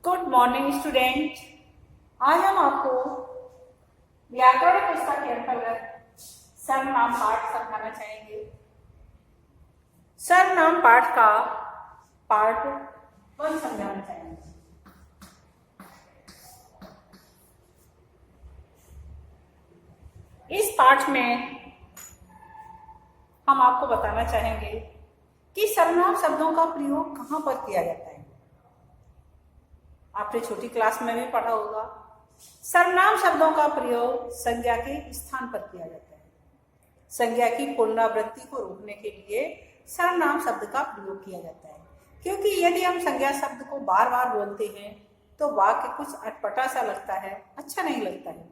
Good morning student. आज हम आपको व्याकरण पुस्तक के अंतर्गत सर्वनाम पाठ समझाना चाहेंगे। सर्वनाम पाठ का पार्ट 1 समझाना चाहेंगे। इस पाठ में हम आपको बताना चाहेंगे कि सर्वनाम शब्दों का प्रयोग कहाँ पर किया जाता है। आपने छोटी क्लास में भी पढ़ा होगा, सर्वनाम शब्दों का प्रयोग संज्ञा के स्थान पर किया जाता है। संज्ञा की पुनरावृत्ति को रोकने के लिए सर्वनाम शब्द का प्रयोग किया जाता है, क्योंकि यदि हम संज्ञा शब्द को बार बार बोलते हैं तो वाक्य कुछ अटपटा सा लगता है, अच्छा नहीं लगता है।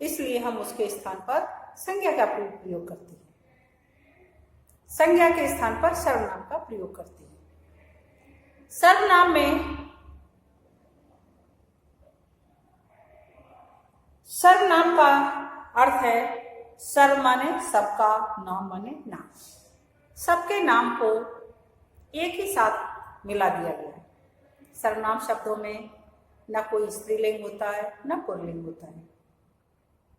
इसलिए हम उसके स्थान पर संज्ञा का प्रयोग करते हैं, संज्ञा के स्थान पर सर्वनाम का प्रयोग करते हैं। सर्वनाम में सर्वनाम का अर्थ है सर्व माने सबका, नाम माने नाम। सबके नाम को एक ही साथ मिला दिया गया है। सर्वनाम शब्दों में न कोई स्त्रीलिंग होता है न पुल्लिंग होता है,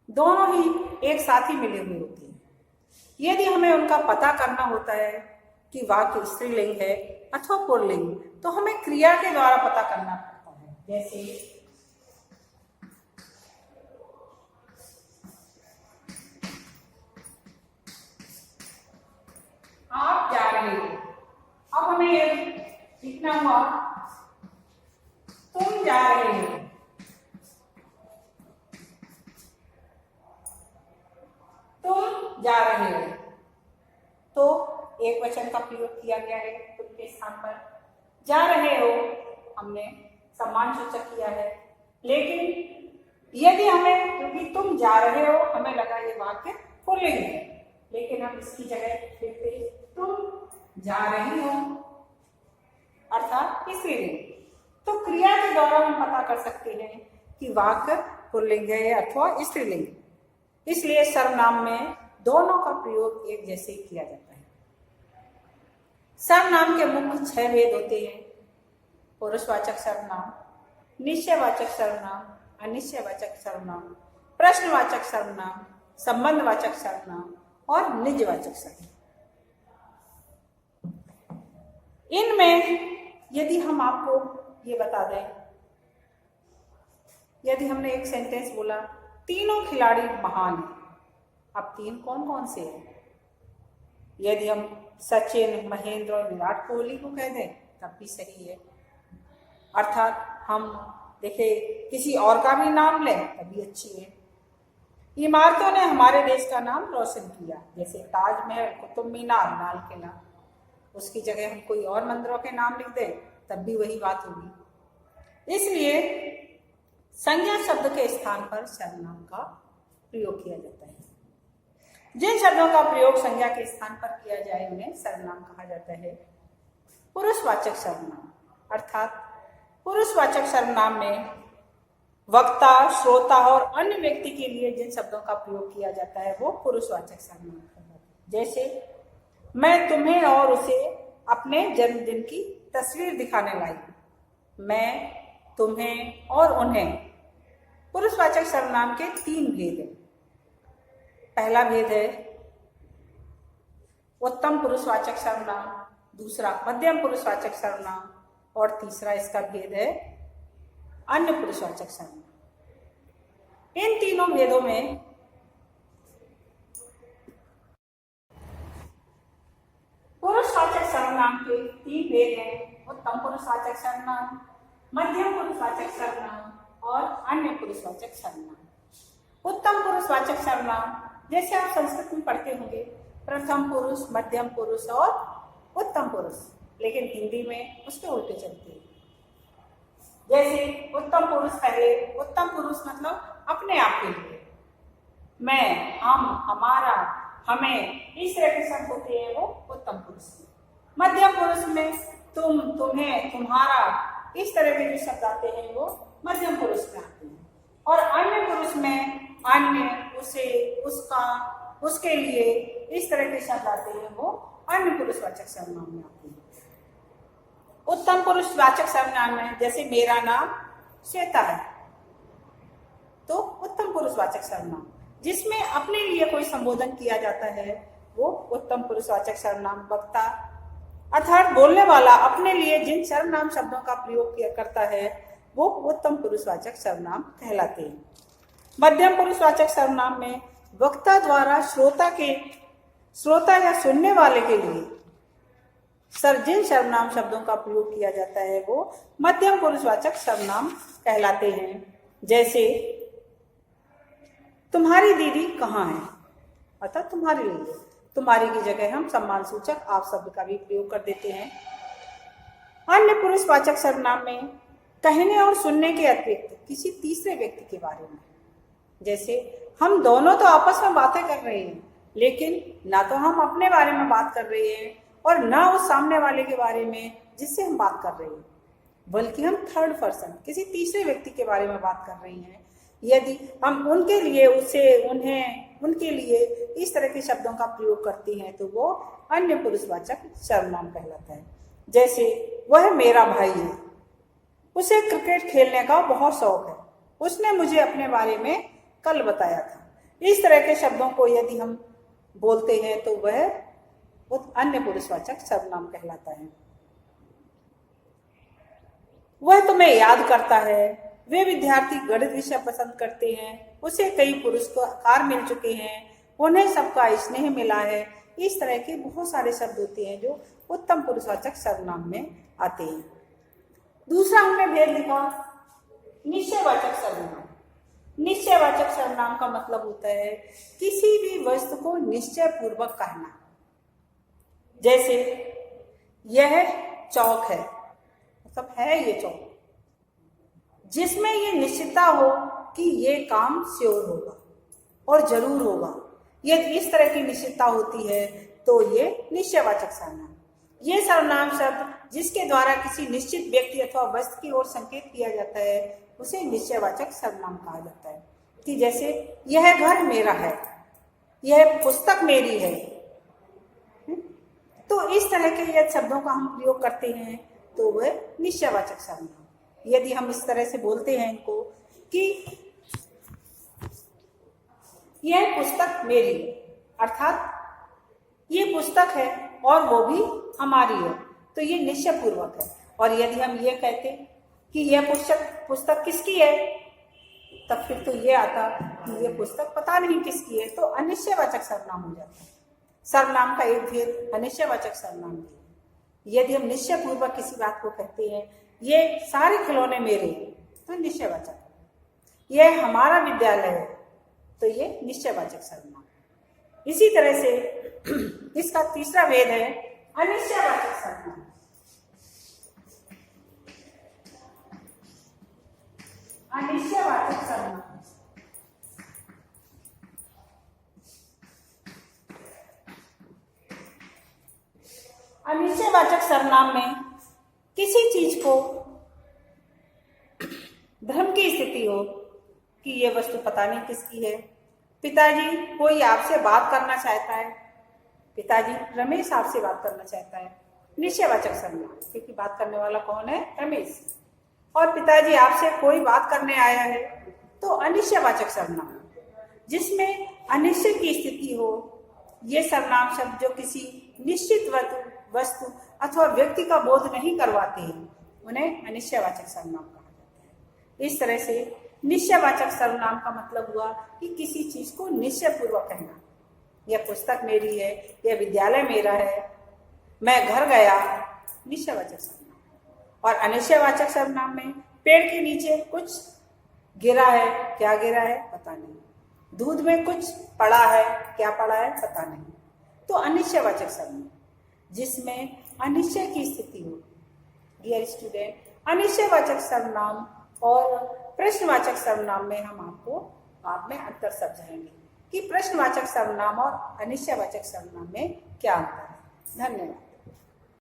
दोनों ही एक साथ ही मिले हुए होते हैं। यदि हमें उनका पता करना होता है कि वाक्य स्त्रीलिंग है अथवा पुल्लिंग, तो हमें क्रिया के द्वारा पता करना पड़ता है। जैसे आप जा रहे हो, अब हमें ये लिखना हुआ तुम जा रहे हो। तुम जा रहे हो तो एक वचन का प्रयोग किया गया है। तुम के स्थान पर जा रहे हो हमने सम्मान सूचक किया है। लेकिन यदि हमें, क्योंकि तुम जा रहे हो हमें लगा ये वाक्य पुल्लिंग है, लेकिन हम इसकी जगह लिखते तुम जा रही हो अर्थात स्त्रीलिंग। तो क्रिया के द्वारा हम पता कर सकते हैं कि वाक्य पुल्लिंग है अथवा स्त्रीलिंग। इसलिए सर्वनाम में दोनों का प्रयोग एक जैसे ही किया जाता है। सर्वनाम के मुख्य 6 भेद होते हैं: पुरुषवाचक सर्वनाम, निश्चयवाचक सर्वनाम, अनिश्चयवाचक सर्वनाम, प्रश्नवाचक सर्वनाम, संबंधवाचक सर्वनाम और निजवाचक सर्वनाम। इनमें यदि हम आपको ये बता दें, यदि हमने एक सेंटेंस बोला तीनों खिलाड़ी महान हैं, अब 3 कौन कौन से हैं? यदि हम सचिन, महेंद्र और विराट कोहली को कह दें तब भी सही है। अर्थात हम देखे किसी और का भी नाम लें तभी अच्छी है। इमारतों ने हमारे देश का नाम रोशन किया, जैसे ताजमहल, कुतुब मीनार, लाल किला। उसकी जगह हम कोई और मंदिरों के नाम लिख दें तब भी वही बात होगी। इसलिए संज्ञा शब्द के स्थान पर सर्वनाम का प्रयोग किया जाता है। जिन शब्दों का प्रयोग संज्ञा के स्थान पर किया जाए उन्हें सर्वनाम कहा जाता है। पुरुषवाचक सर्वनाम अर्थात पुरुषवाचक सर्वनाम में वक्ता, श्रोता और अन्य व्यक्ति के लिए जिन शब्दों का प्रयोग किया जाता है वो पुरुषवाचक सर्वनाम कहलाता है। जैसे मैं तुम्हें और उसे अपने जन्मदिन की तस्वीर दिखाने लाई। मैं, तुम्हें और उन्हें। पुरुषवाचक सर्वनाम के 3 भेद हैं। पहला भेद है उत्तम पुरुषवाचक सर्वनाम, दूसरा मध्यम पुरुषवाचक सर्वनाम और तीसरा इसका भेद है अन्य पुरुषवाचक सर्वनाम। इन तीनों भेदों में पुरुषवाचक सर्वनाम के 3 भेद हैं: उत्तम पुरुषवाचक सर्वनाम, मध्यम पुरुषवाचक सर्वनाम और अन्य पुरुषवाचक सर्वनाम। उत्तम पुरुषवाचक सर्वनाम जैसे आप संस्कृत में पढ़ते होंगे, प्रथम पुरुष, मध्यम पुरुष और उत्तम पुरुष, लेकिन हिंदी में उसके उल्टे चलते हैं। जैसे उत्तम पुरुष पहले, उत्तम पुरुष मतलब अपने आप के लिए, मैं, हम, हमारा, हमें, इस तरह के शब्द होते हैं वो उत्तम पुरुष में। मध्यम पुरुष में तुम, तुम्हें, तुम्हारा, इस तरह के जो शब्द आते हैं वो मध्यम पुरुष में आते हैं। और अन्य पुरुष में अन्य, उसे, उसका, उसके लिए, इस तरह के शब्द आते हैं वो अन्य पुरुषवाचक सर्वनाम में आते हैं। उत्तम पुरुषवाचक सर्वनाम में जैसे मेरा नाम श्वेता है, तो उत्तम पुरुषवाचक सर्वनाम। जिसमें अपने लिए कोई संबोधन किया जाता है वो उत्तम पुरुषवाचक सर्वनाम। वक्ता अर्थात बोलने वाला अपने लिए जिन सर्वनाम शब्दों का प्रयोग किया करता है वो उत्तम पुरुषवाचक सर्वनाम कहलाते हैं। मध्यम पुरुषवाचक सर्वनाम में वक्ता द्वारा श्रोता या सुनने वाले के लिए जिन सर्वनाम शब्दों का प्रयोग किया जाता है वो मध्यम पुरुषवाचक सर्वनाम कहलाते हैं। जैसे तुम्हारी दीदी कहाँ है, अर्थात तुम्हारे लिए। तुम्हारी की जगह हम सम्मान सूचक आप शब्द का भी प्रयोग कर देते हैं। अन्य पुरुषवाचक सर्वनाम में कहने और सुनने के अतिरिक्त किसी तीसरे व्यक्ति के बारे में, जैसे हम दोनों तो आपस में बातें कर रहे हैं लेकिन ना तो हम अपने बारे में बात कर रहे हैं और ना उस सामने वाले के बारे में जिससे हम बात कर रहे हैं, बल्कि हम थर्ड पर्सन किसी तीसरे व्यक्ति के बारे में बात कर रहे हैं। यदि हम उनके लिए उनके लिए इस तरह के शब्दों का प्रयोग करते हैं तो वो अन्य पुरुषवाचक सर्वनाम कहलाता है। जैसे वह मेरा भाई है, उसे क्रिकेट खेलने का बहुत शौक है, उसने मुझे अपने बारे में कल बताया था। इस तरह के शब्दों को यदि हम बोलते हैं तो वह अन्य पुरुषवाचक सर्वनाम कहलाता है। वह तुम्हें याद करता है, वे विद्यार्थी गणित विषय पसंद करते हैं, उसे कई पुरस्कार मिल चुके हैं, उन्हें सबका स्नेह मिला है। इस तरह के बहुत सारे शब्द होते हैं जो उत्तम पुरुषवाचक सर्वनाम में आते हैं। दूसरा हमने भेद लिखा निश्चयवाचक सर्वनाम। निश्चयवाचक सर्वनाम का मतलब होता है किसी भी वस्तु को निश्चय पूर्वक कहना। जैसे यह चौक है, मतलब है ये चौक, जिसमें ये निश्चितता हो कि ये काम श्योर होगा और जरूर होगा। यदि इस तरह की निश्चितता होती है तो ये निश्चयवाचक सर्वनाम। ये सर्वनाम शब्द जिसके द्वारा किसी निश्चित व्यक्ति अथवा वस्तु की ओर संकेत किया जाता है उसे निश्चयवाचक सर्वनाम कहा जाता है। कि जैसे यह घर मेरा है, यह पुस्तक मेरी है। तो इस तरह के यदि शब्दों का हम प्रयोग करते हैं तो वह निश्चयवाचक सर्वनाम। यदि हम इस तरह से बोलते हैं इनको कि यह पुस्तक मेरी है, अर्थात ये पुस्तक है और वो भी हमारी है, तो ये निश्चय पूर्वक है। और यदि हम ये कहते कि यह पुस्तक किसकी है, तब फिर तो ये आता कि ये पुस्तक पता नहीं किसकी है, तो अनिश्चयवाचक सर्वनाम हो जाता है। सर्वनाम का एक भेद अनिश्चयवाचक सर्वनाम भी है। यदि हम निश्चय पूर्वक किसी बात को कहते हैं ये सारे खिलौने मेरे हैं, तो निश्चयवाचक। यह हमारा विद्यालय है, तो ये निश्चयवाचक सर्वनाम। इसी तरह से इसका तीसरा भेद है अनिश्चयवाचक सर्वनाम। अनिश्चयवाचक सर्वनाम अनिश्चयवाचक सर्वनाम में किसी चीज को भ्रम की स्थिति हो कि ये वस्तु पता नहीं किसकी है। पिताजी कोई आपसे बात करना चाहता है, पिताजी रमेश आपसे बात करना चाहता है, निश्चयवाचक सर्वनाम, क्योंकि बात करने वाला कौन है, रमेश। और पिताजी आपसे कोई बात करने आया है, तो अनिश्चयवाचक सर्वनाम। जिसमें अनिश्चय की स्थिति हो, ये सर्वनाम शब्द जो किसी निश्चित वस्तु अथवा व्यक्ति का बोध नहीं करवाते हैं उन्हें अनिश्चयवाचक सर्वनाम कहा जाता है। इस तरह से निश्चयवाचक सर्वनाम का मतलब हुआ कि किसी चीज को निश्चय पूर्वक कहना। यह पुस्तक मेरी है, यह विद्यालय मेरा है, मैं घर गया, निश्चयवाचक सर्वनाम। और अनिश्चयवाचक सर्वनाम में पेड़ के नीचे कुछ गिरा है, क्या गिरा है पता नहीं, दूध में कुछ पड़ा है, क्या पड़ा है पता नहीं, तो अनिश्चयवाचक सर्वनाम। जिसमें अनिश्चय की स्थिति हो। डियर स्टूडेंट, अनिश्चयवाचक सर्वनाम और प्रश्नवाचक सर्वनाम में हम आपको बाद में अंतर समझाएंगे कि प्रश्नवाचक सर्वनाम और अनिश्चयवाचक सर्वनाम में क्या अंतर है। धन्यवाद।